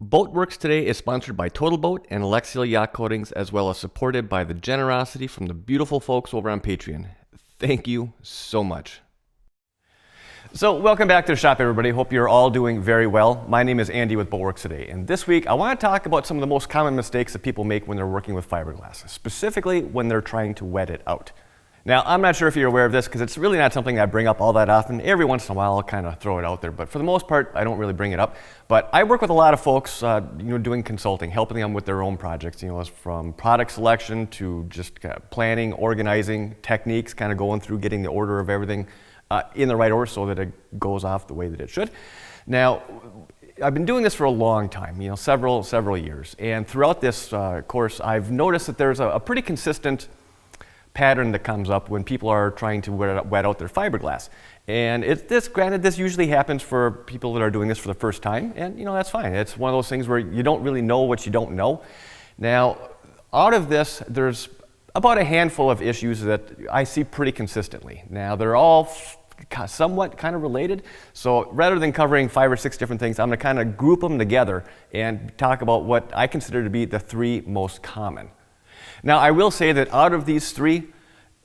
Boatworks today is sponsored by Total Boat and Alexial Yacht Coatings, as well as supported by the generosity from the beautiful folks over on Patreon. Thank you so much. So welcome back to the shop, everybody. Hope you're all doing very well. My name is Andy with Boatworks today, and this week I want to talk about some of the most common mistakes that people make when they're working with fiberglass, specifically when they're trying to wet it out. Now, I'm not sure if you're aware of this because it's really not something I bring up all that often. Every once in a while I'll kind of throw it out there, but for the most part I don't really bring it up. But I work with a lot of folks doing consulting, helping them with their own projects, from product selection to just kind of planning, organizing, techniques, kind of going through getting the order of everything in the right order so that it goes off the way that it should. Now, I've been doing this for a long time, several years, and throughout this course I've noticed that there's a pretty consistent pattern that comes up when people are trying to wet out their fiberglass. And granted, this usually happens for people that are doing this for the first time, and that's fine. It's one of those things where you don't really know what you don't know. Now, out of this, there's about a handful of issues that I see pretty consistently. Now, they're all somewhat kind of related, so rather than covering 5 or 6 different things, I'm going to kind of group them together and talk about what I consider to be the 3 most common. Now, I will say that out of these 3,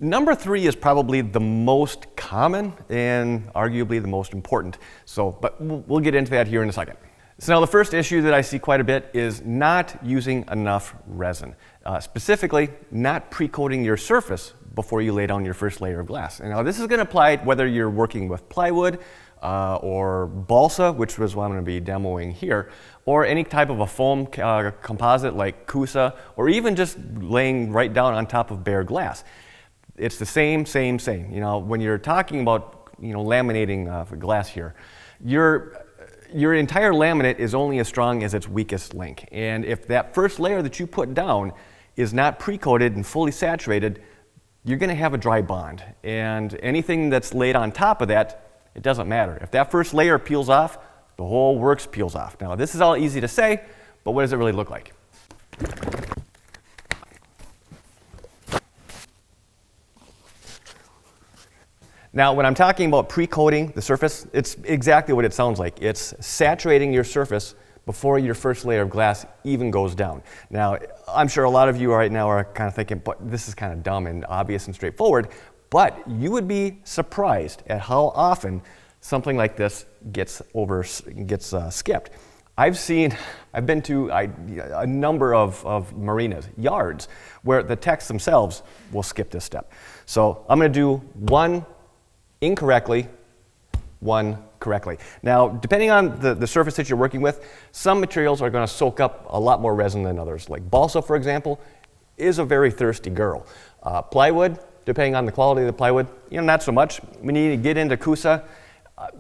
number 3 is probably the most common and arguably the most important. But we'll get into that here in a second. So now the first issue that I see quite a bit is not using enough resin. Specifically, not pre-coating your surface before you lay down your first layer of glass. And now this is going to apply whether you're working with plywood or balsa, which was what I'm going to be demoing here, or any type of a foam composite like Kusa, or even just laying right down on top of bare glass. It's the same. When you're talking about laminating glass here, your entire laminate is only as strong as its weakest link. And if that first layer that you put down is not pre-coated and fully saturated, you're going to have a dry bond. And anything that's laid on top of that, it doesn't matter. If that first layer peels off, the whole works peels off. Now, this is all easy to say, but what does it really look like? Now, when I'm talking about pre-coating the surface, it's exactly what it sounds like. It's saturating your surface before your first layer of glass even goes down. Now, I'm sure a lot of you right now are kind of thinking, but this is kind of dumb and obvious and straightforward, but you would be surprised at how often something like this gets skipped. I've been to a number of marinas, yards, where the techs themselves will skip this step. So I'm going to do one incorrectly, one correctly. Now, depending on the surface that you're working with, some materials are going to soak up a lot more resin than others. Like balsa, for example, is a very thirsty girl. Plywood, depending on the quality of the plywood, not so much. When you get into Kusa,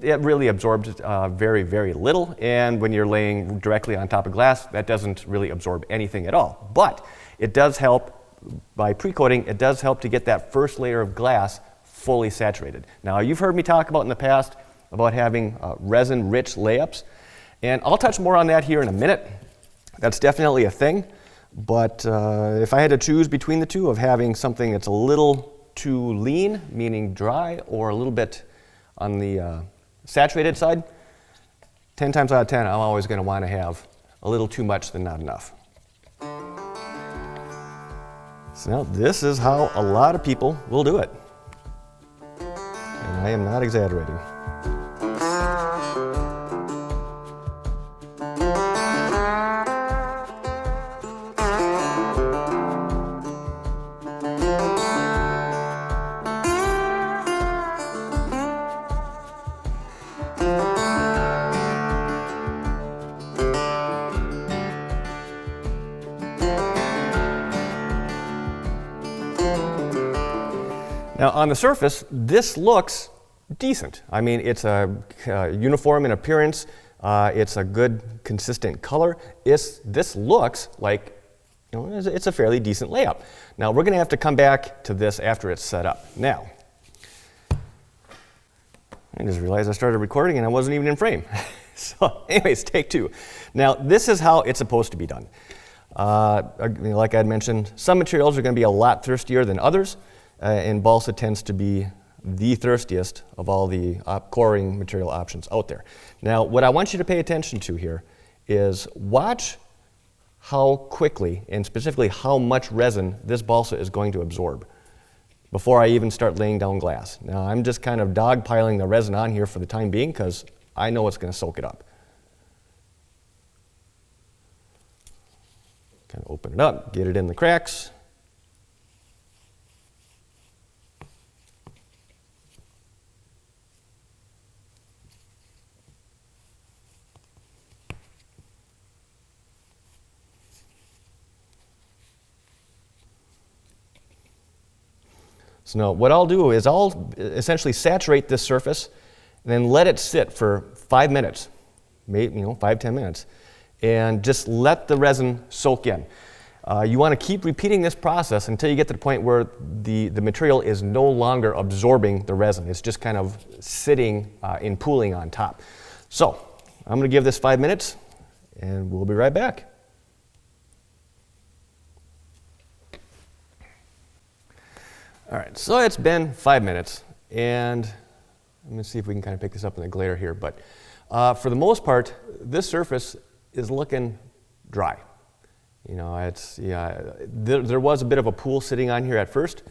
it really absorbs very, very little, and when you're laying directly on top of glass, that doesn't really absorb anything at all. But it does help, by pre-coating, it does help to get that first layer of glass fully saturated. Now, you've heard me talk about in the past about having resin-rich layups, and I'll touch more on that here in a minute. That's definitely a thing, but if I had to choose between the two of having something that's a little too lean, meaning dry, or a little bit on the saturated side, 10 times out of 10, I'm always going to want to have a little too much than not enough. So now this is how a lot of people will do it. And I am not exaggerating. Now, on the surface, this looks decent. I mean, it's uniform in appearance. It's a good, consistent color. This looks like it's a fairly decent layup. Now, we're going to have to come back to this after it's set up. Now, I just realized I started recording and I wasn't even in frame. So, anyways, take 2. Now, this is how it's supposed to be done. Like I had mentioned, some materials are going to be a lot thirstier than others. And balsa tends to be the thirstiest of all the coring material options out there. Now, what I want you to pay attention to here is watch how quickly and specifically how much resin this balsa is going to absorb before I even start laying down glass. Now I'm just kind of dogpiling the resin on here for the time being because I know it's going to soak it up. Kind of open it up, get it in the cracks. So now what I'll do is I'll essentially saturate this surface and then let it sit for 5 minutes, maybe 5-10 minutes, and just let the resin soak in. You want to keep repeating this process until you get to the point where the material is no longer absorbing the resin. It's just kind of sitting in pooling on top. So I'm going to give this 5 minutes and we'll be right back. All right, so it's been 5 minutes, and let me see if we can kind of pick this up in the glare here. But for the most part, this surface is looking dry. There was a bit of a pool sitting on here at first,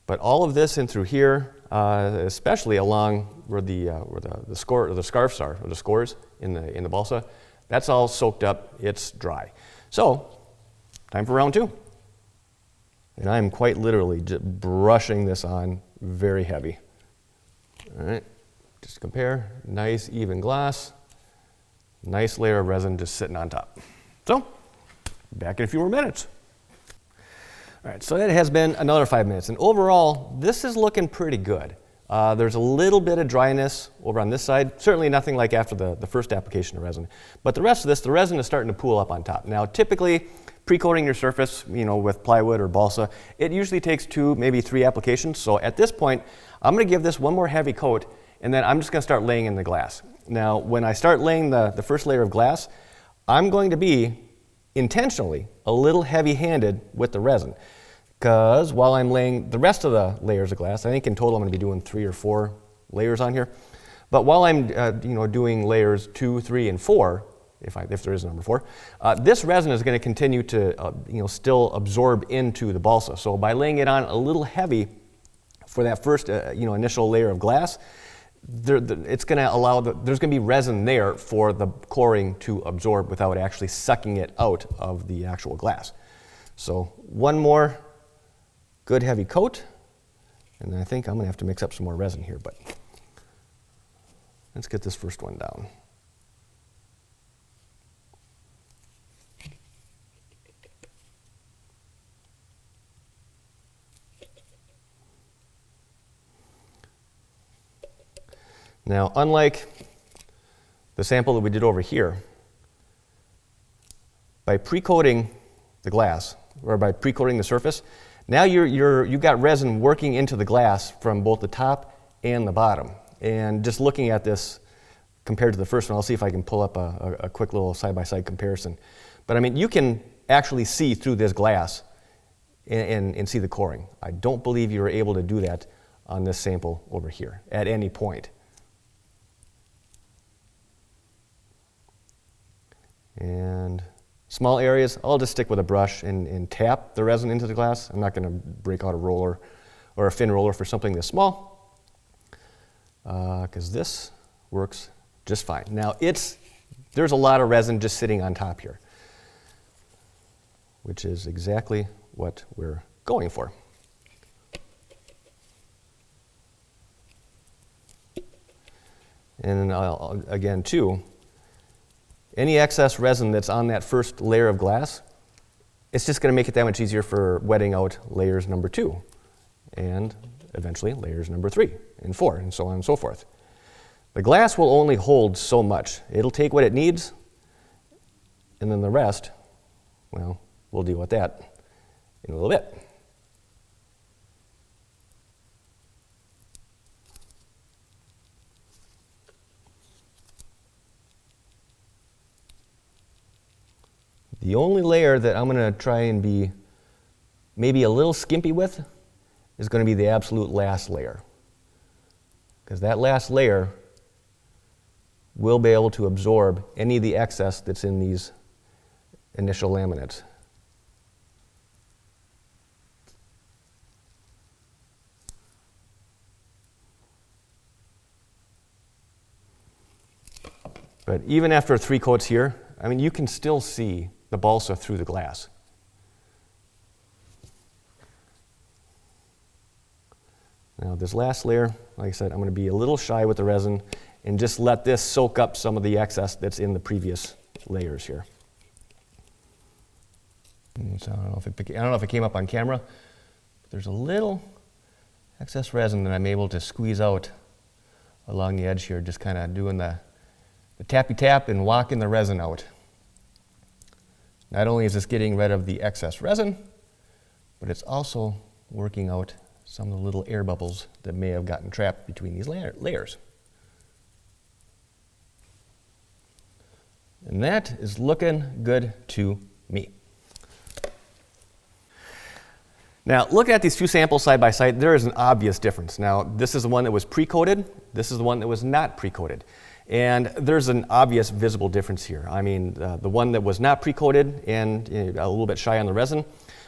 but all of this in through here, especially along where the scarfs are, or the scores in the balsa, that's all soaked up. It's dry. So, time for round 2. And I'm quite literally just brushing this on very heavy. All right, just compare, nice even glass, nice layer of resin just sitting on top. So, back in a few more minutes. All right, so it has been another 5 minutes, and overall, this is looking pretty good. There's a little bit of dryness over on this side, certainly nothing like after the first application of resin. But the rest of this, the resin is starting to pool up on top. Now, typically, pre-coating your surface, with plywood or balsa, it usually takes 2, maybe 3 applications. So at this point, I'm going to give this one more heavy coat, and then I'm just going to start laying in the glass. Now, when I start laying the first layer of glass, I'm going to be intentionally a little heavy-handed with the resin, because while I'm laying the rest of the layers of glass, I think in total I'm going to be doing 3 or 4 layers on here. But while I'm doing layers 2, 3, and 4, if there is a number 4, this resin is going to continue to still absorb into the balsa. So by laying it on a little heavy for that first initial layer of glass, it's going to allow there's going to be resin there for the coring to absorb without actually sucking it out of the actual glass. So one more good heavy coat, and then I think I'm going to have to mix up some more resin here, but let's get this first one down. Now, unlike the sample that we did over here, by pre-coating the glass, or by pre-coating the surface, now you've got resin working into the glass from both the top and the bottom. And just looking at this compared to the first one, I'll see if I can pull up a quick little side-by-side comparison. But I mean, you can actually see through this glass and see the coring. I don't believe you were able to do that on this sample over here at any point. And small areas, I'll just stick with a brush and tap the resin into the glass. I'm not going to break out a roller or a fin roller for something this small, because this works just fine. Now there's a lot of resin just sitting on top here, which is exactly what we're going for. And again, too, any excess resin that's on that first layer of glass, it's just going to make it that much easier for wetting out layers number 2, and eventually layers number 3 and 4, and so on and so forth. The glass will only hold so much. It'll take what it needs, and then the rest, well, we'll deal with that in a little bit. The only layer that I'm going to try and be maybe a little skimpy with is going to be the absolute last layer. Because that last layer, will be able to absorb any of the excess that's in these initial laminates. But even after 3 coats here, I mean, you can still see the balsa through the glass. Now this last layer, like I said, I'm going to be a little shy with the resin and just let this soak up some of the excess that's in the previous layers here. So I don't know if it came up on camera, but there's a little excess resin that I'm able to squeeze out along the edge here, just kind of doing the tappy tap and walking the resin out. Not only is this getting rid of the excess resin, but it's also working out some of the little air bubbles that may have gotten trapped between these layers. And that is looking good to me. Now, looking at these 2 samples side by side, there is an obvious difference. Now, this is the one that was pre-coated. This is the one that was not pre-coated. And there's an obvious visible difference here. I mean, the one that was not pre-coated and a little bit shy on the resin,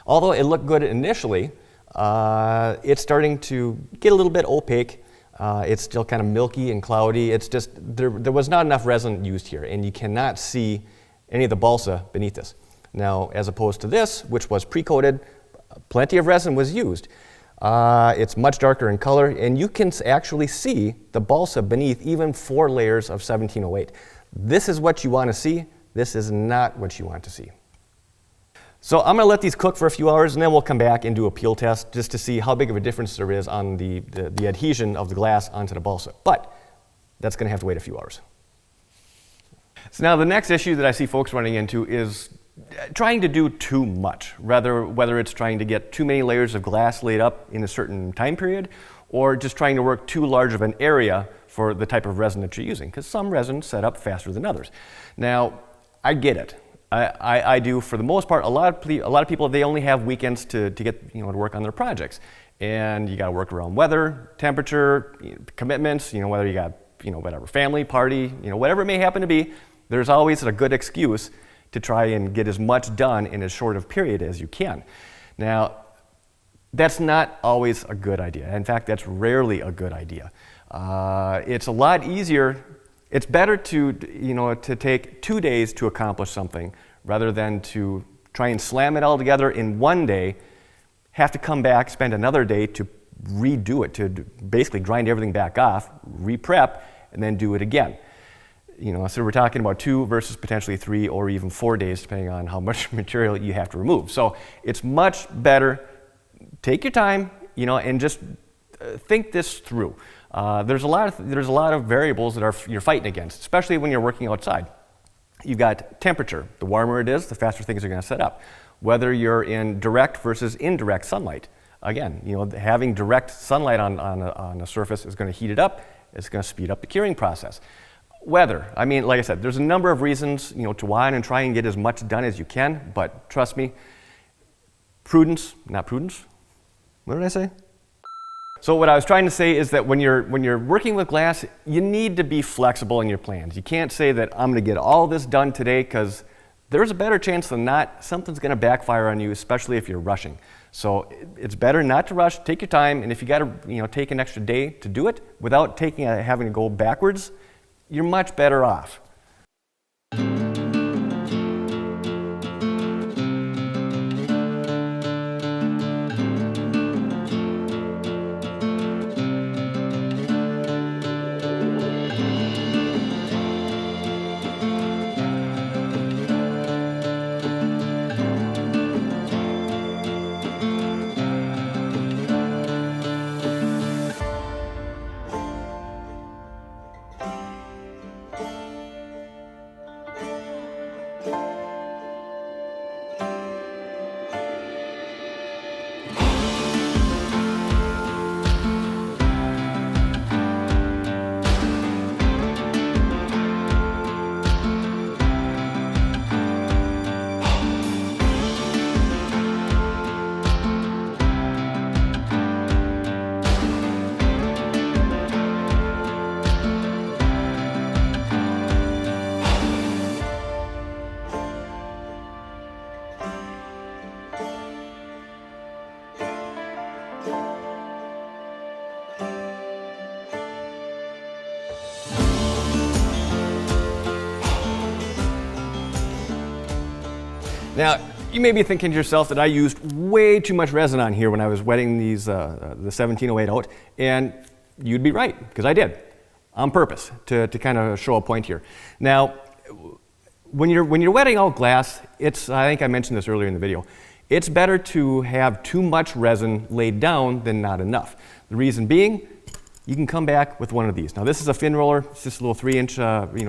although it looked good initially, it's starting to get a little bit opaque. It's still kind of milky and cloudy. It's just, there was not enough resin used here, and you cannot see any of the balsa beneath this. Now, as opposed to this, which was pre-coated, plenty of resin was used. It's much darker in color, and you can actually see the balsa beneath even 4 layers of 1708. This is what you want to see. This is not what you want to see. So I'm going to let these cook for a few hours, and then we'll come back and do a peel test just to see how big of a difference there is on the adhesion of the glass onto the balsa. But that's going to have to wait a few hours. So now the next issue that I see folks running into is trying to do too much, whether it's trying to get too many layers of glass laid up in a certain time period, or just trying to work too large of an area for the type of resin that you're using, because some resins set up faster than others. Now, I get it. I do, for the most part. A lot of people, they only have weekends to get to work on their projects, and you got to work around weather, temperature, commitments. Whether you got whatever family, party, whatever it may happen to be. There's always a good excuse to try and get as much done in as short of period as you can. Now, that's not always a good idea. In fact, that's rarely a good idea. It's a lot easier. It's better to take 2 days to accomplish something rather than to try and slam it all together in 1 day, have to come back, spend another day to redo it, to basically grind everything back off, re-prep, and then do it again. So we're talking about 2 versus potentially 3 or even 4 days, depending on how much material you have to remove. So it's much better, take your time, and just think this through. There's a lot of variables that you're fighting against, especially when you're working outside. You've got temperature. The warmer it is, the faster things are going to set up. Whether you're in direct versus indirect sunlight. Again, having direct sunlight on a surface is going to heat it up. It's going to speed up the curing process. Weather. I mean, like I said, there's a number of reasons, to want and try and get as much done as you can. But trust me, prudence, not prudence. What did I say? So what I was trying to say is that when you're working with glass, you need to be flexible in your plans. You can't say that I'm going to get all this done today, because there's a better chance than not something's going to backfire on you, especially if you're rushing. So it's better not to rush. Take your time, and if you got to take an extra day to do it without having to go backwards, you're much better off. Now, you may be thinking to yourself that I used way too much resin on here when I was wetting these, the 1708 out, and you'd be right, because I did, on purpose, to kind of show a point here. Now, when you're wetting out glass, I think I mentioned this earlier in the video, it's better to have too much resin laid down than not enough. The reason being, you can come back with one of these. Now this is a fin roller. It's just a little 3-inch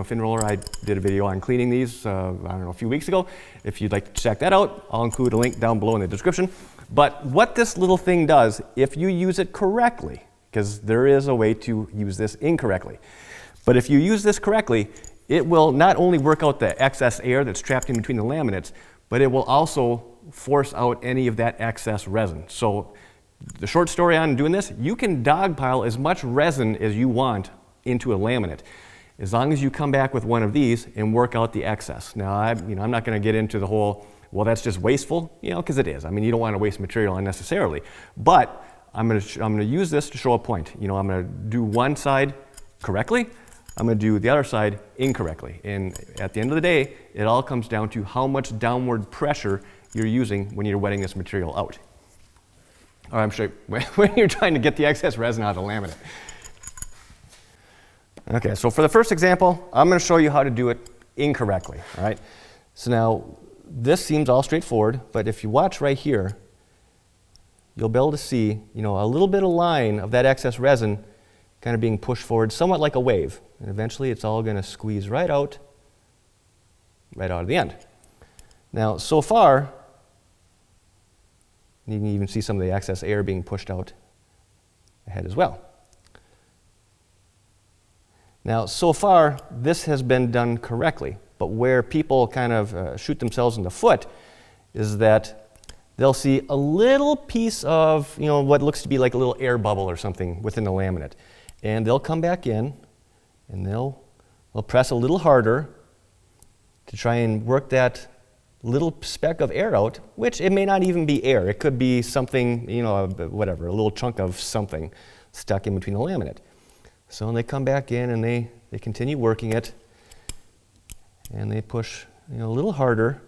fin roller. I did a video on cleaning these, I don't know, a few weeks ago. If you'd like to check that out, I'll include a link down below in the description. But what this little thing does, if you use it correctly, because there is a way to use this incorrectly, but if you use this correctly, it will not only work out the excess air that's trapped in between the laminates, but it will also force out any of that excess resin. So the short story on doing this, you can dogpile as much resin as you want into a laminate, as long as you come back with one of these and work out the excess. Now, I'm not going to get into the whole, well, that's just wasteful, because it is. I mean, you don't want to waste material unnecessarily. But I'm going to use this to show a point. I'm going to do one side correctly. I'm going to do the other side incorrectly. And at the end of the day, it all comes down to how much downward pressure you're using when you're wetting this material out. Or I'm sure when you're trying to get the excess resin out of the laminate. Okay, so for the first example, I'm going to show you how to do it incorrectly. All right. So now this seems all straightforward, but if you watch right here, you'll be able to see, a little bit of line of that excess resin kind of being pushed forward, somewhat like a wave, and eventually it's all going to squeeze right out of the end. Now, so far, you can even see some of the excess air being pushed out ahead as well. Now, so far, this has been done correctly, but where people kind of shoot themselves in the foot is that they'll see a little piece of, what looks to be like a little air bubble or something within the laminate. And they'll come back in, and they'll press a little harder to try and work that little speck of air out, which it may not even be air. It could be something, whatever, a little chunk of something stuck in between the laminate. So they come back in and they continue working it, and they push a little harder.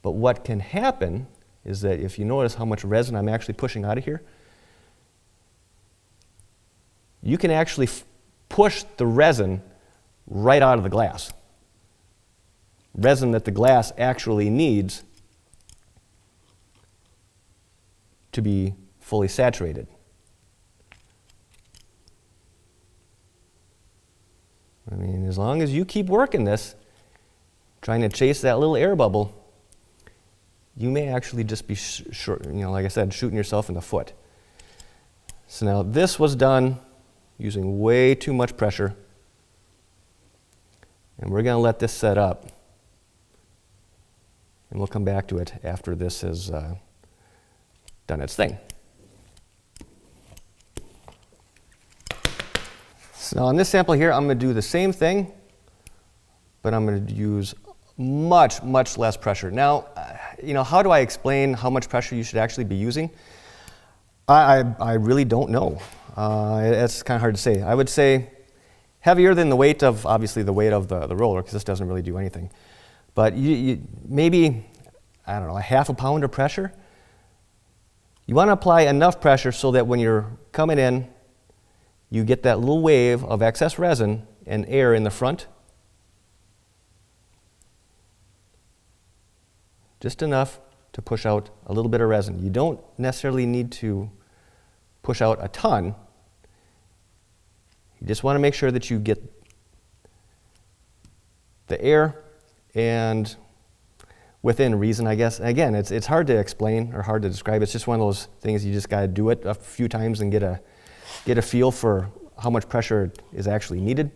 But what can happen is that if you notice how much resin I'm actually pushing out of here, you can actually push the resin right out of the glass. Resin that the glass actually needs to be fully saturated. I mean, as long as you keep working this, trying to chase that little air bubble, you may actually just be, like I said, shooting yourself in the foot. So now this was done using way too much pressure, and we're going to let this set up. And we'll come back to it after this has done its thing. So on this sample here, I'm going to do the same thing, but I'm going to use much, much less pressure. Now, how do I explain how much pressure you should actually be using? I really don't know. It's kind of hard to say. I would say heavier than the weight of, obviously, the weight of the roller, because this doesn't really do anything. But you maybe, I don't know, a half a pound of pressure. You want to apply enough pressure so that when you're coming in, you get that little wave of excess resin and air in the front. Just enough to push out a little bit of resin. You don't necessarily need to push out a ton. You just want to make sure that you get the air and within reason, I guess. Again, it's hard to explain or hard to describe. It's just one of those things you just got to do it a few times and get a feel for how much pressure is actually needed.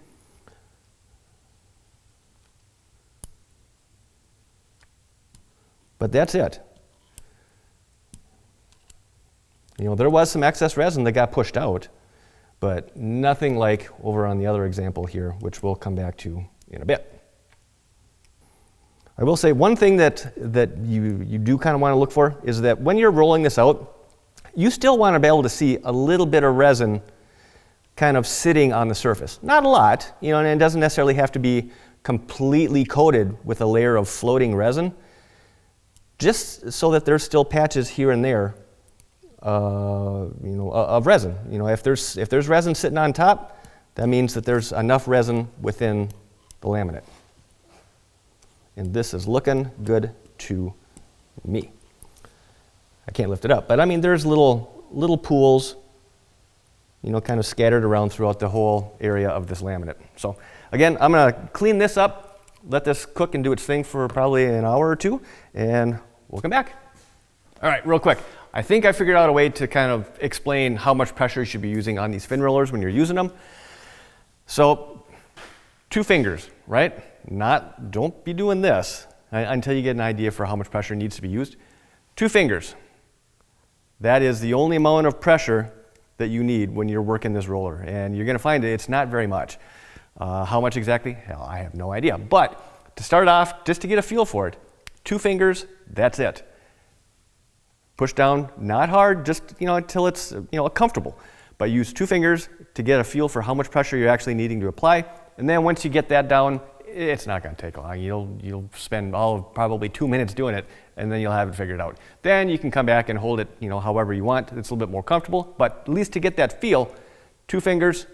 But that's it. There was some excess resin that got pushed out, but nothing like over on the other example here, which we'll come back to in a bit. I will say one thing that you do kind of want to look for is that when you're rolling this out, you still want to be able to see a little bit of resin kind of sitting on the surface. Not a lot, and it doesn't necessarily have to be completely coated with a layer of floating resin, just so that there's still patches here and there, of resin. If there's resin sitting on top, that means that there's enough resin within the laminate. And this is looking good to me. I can't lift it up, but I mean, there's little pools, kind of scattered around throughout the whole area of this laminate. So again, I'm going to clean this up, let this cook and do its thing for probably an hour or two, and we'll come back. All right, real quick. I think I figured out a way to kind of explain how much pressure you should be using on these fin rollers when you're using them. So 2 fingers, right? Don't be doing this until you get an idea for how much pressure needs to be used. 2 fingers. That is the only amount of pressure that you need when you're working this roller. And you're going to find it's not very much. How much exactly? Hell, I have no idea. But to start off, just to get a feel for it, 2 fingers, that's it. Push down, not hard, just until it's comfortable. But use 2 fingers to get a feel for how much pressure you're actually needing to apply. And then once you get that down, it's not going to take long. You'll spend probably 2 minutes doing it, and then you'll have it figured out. Then you can come back and hold it, however you want. It's a little bit more comfortable, but at least to get that feel, 2 fingers,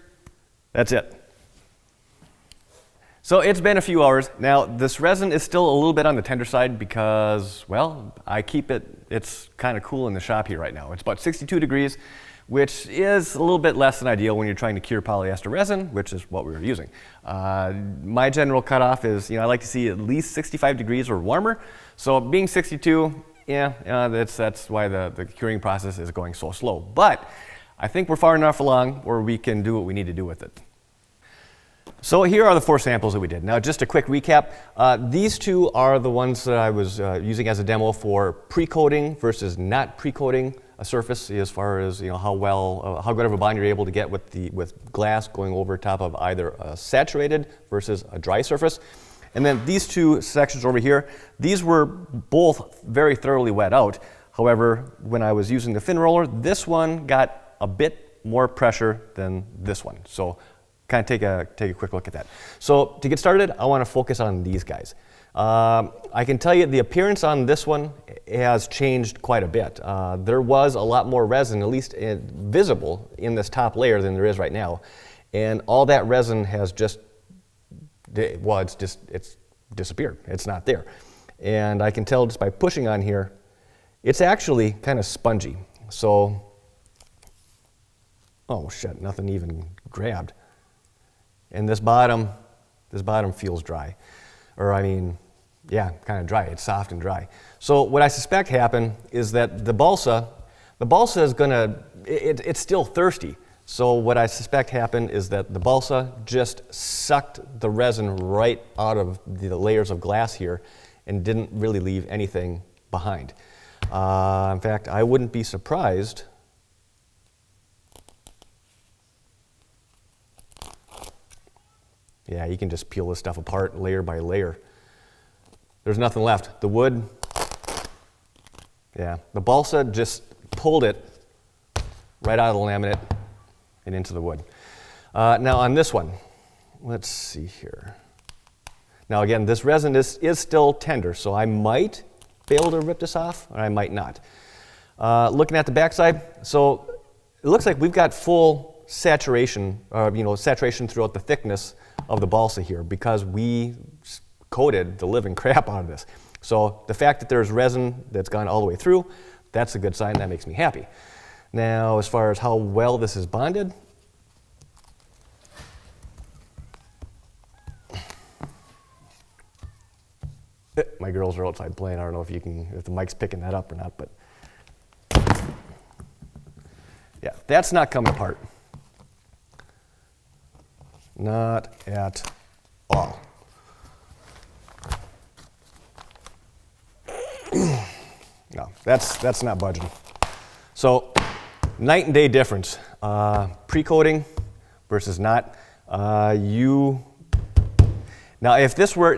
that's it. So it's been a few hours. Now this resin is still a little bit on the tender side because, well, I keep it's kind of cool in the shop here right now. It's about 62 degrees, which is a little bit less than ideal when you're trying to cure polyester resin, which is what we were using. My general cutoff is, I like to see at least 65 degrees or warmer. So being 62, that's why the curing process is going so slow. But I think we're far enough along where we can do what we need to do with it. So here are the 4 samples that we did. Now just a quick recap. These 2 are the ones that I was using as a demo for pre-coating versus not pre-coating a surface, as far as how good of a bond you're able to get with glass going over top of either a saturated versus a dry surface. And then these 2 sections over here, these were both very thoroughly wet out. However, when I was using the fin roller, this one got a bit more pressure than this one. So kind of take a quick look at that. So to get started, I want to focus on these guys. I can tell you the appearance on this one has changed quite a bit. There was a lot more resin, at least visible in this top layer than there is right now. And all that resin has it's disappeared. It's not there. And I can tell just by pushing on here, it's actually kind of spongy. So, oh shit, nothing even grabbed. And this bottom feels dry. Or kind of dry. It's soft and dry. So what I suspect happened is that the balsa is it's still thirsty. So what I suspect happened is that the balsa just sucked the resin right out of the layers of glass here and didn't really leave anything behind. In fact, I wouldn't be surprised you can just peel this stuff apart layer by layer. There's nothing left. The wood, the balsa just pulled it right out of the laminate and into the wood. Now on this one, let's see here. Now again, this resin is still tender, so I might be able to rip this off, or I might not. Looking at the backside, so it looks like we've got full saturation, saturation throughout the thickness of the balsa here because we coated the living crap out of this. So the fact that there's resin that's gone all the way through, that's a good sign. That makes me happy. Now, as far as how well this is bonded, my girls are outside playing. I don't know if the mic's picking that up or not, but that's not coming apart. Not at all. No, that's not budging. So, night and day difference. Pre-coating versus not. Even if this were,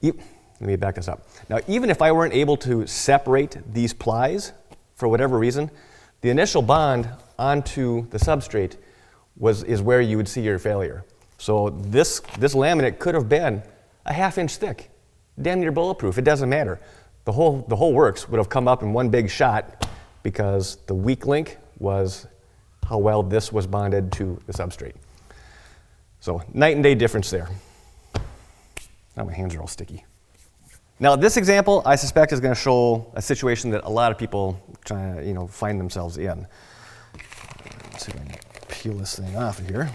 let me back this up. Now, even if I weren't able to separate these plies for whatever reason, the initial bond onto the substrate is where you would see your failure. So this laminate could have been a 1/2 inch thick, damn near bulletproof. It doesn't matter. The whole works would have come up in one big shot because the weak link was how well this was bonded to the substrate. So night and day difference there. Now my hands are all sticky. Now this example, I suspect, is going to show a situation that a lot of people try to, find themselves in. Let's see if I can peel this thing off of here.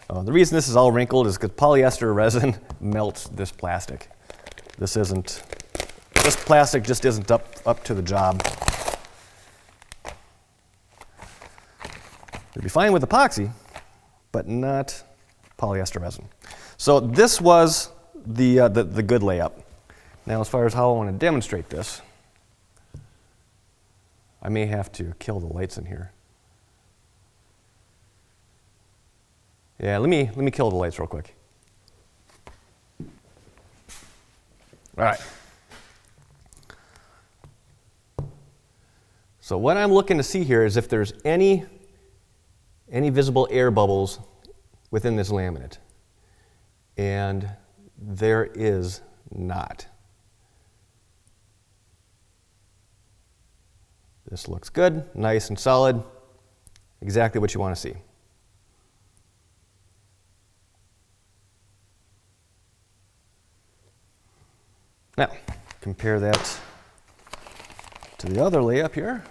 The reason this is all wrinkled is because polyester resin melts this plastic. This plastic just isn't up to the job. It'd be fine with epoxy, but not polyester resin. So this was the good layup. Now, as far as how I want to demonstrate this, I may have to kill the lights in here. Yeah, let me kill the lights real quick. All right. So what I'm looking to see here is if there's any visible air bubbles within this laminate. And there is not. This looks good, nice and solid, exactly what you want to see. Now, compare that to the other layup here.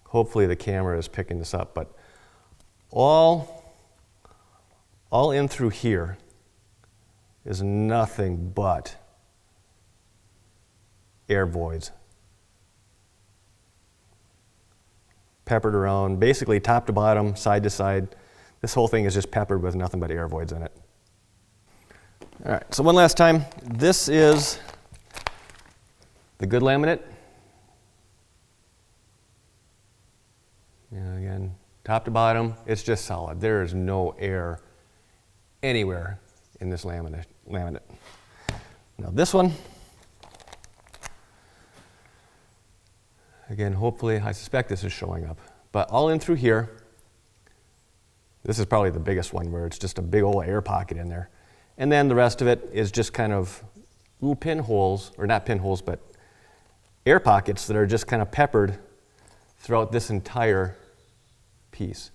Hopefully the camera is picking this up, but all in through here is nothing but air voids. Peppered around, basically top to bottom, side to side. This whole thing is just peppered with nothing but air voids in it. All right, so one last time. This is the good laminate. And again, top to bottom, it's just solid. There is no air anywhere in this laminate. Now this one, again, hopefully, I suspect this is showing up. But all in through here, this is probably the biggest one where it's just a big old air pocket in there. And then the rest of it is just kind of little pinholes, or not pinholes, but air pockets that are just kind of peppered throughout this entire piece.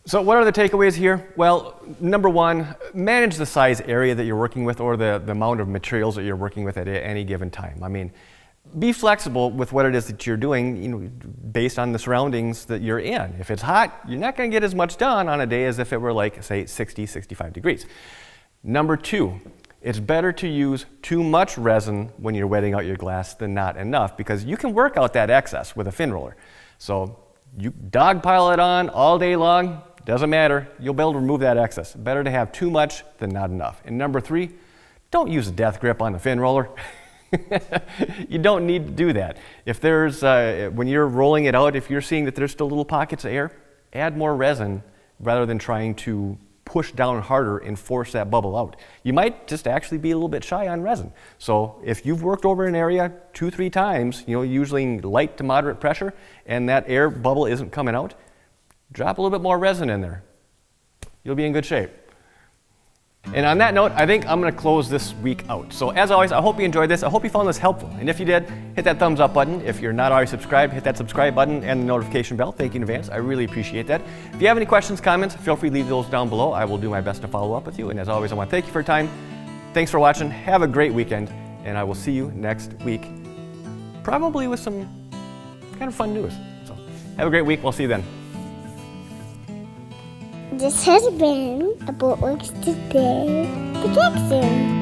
So what are the takeaways here? Well, number one, manage the size area that you're working with or the amount of materials that you're working with at any given time. I mean, be flexible with what it is that you're doing, based on the surroundings that you're in. If it's hot, you're not going to get as much done on a day as if it were like, say, 60, 65 degrees. Number two, it's better to use too much resin when you're wetting out your glass than not enough, because you can work out that excess with a fin roller. So you dogpile it on all day long, doesn't matter, you'll be able to remove that excess. Better to have too much than not enough. And number three, don't use a death grip on the fin roller. You don't need to do that. If there's, when you're rolling it out, if you're seeing that there's still little pockets of air, add more resin rather than trying to push down harder and force that bubble out. You might just actually be a little bit shy on resin. So if you've worked over an area 2-3 times, usually light to moderate pressure, and that air bubble isn't coming out, drop a little bit more resin in there. You'll be in good shape. And on that note, I think I'm going to close this week out. So as always, I hope you enjoyed this. I hope you found this helpful. And if you did, hit that thumbs up button. If you're not already subscribed, hit that subscribe button and the notification bell. Thank you in advance. I really appreciate that. If you have any questions, comments, feel free to leave those down below. I will do my best to follow up with you. And as always, I want to thank you for your time. Thanks for watching. Have a great weekend. And I will see you next week, probably with some kind of fun news. So have a great week. We'll see you then. This has been a Boatworks Today production.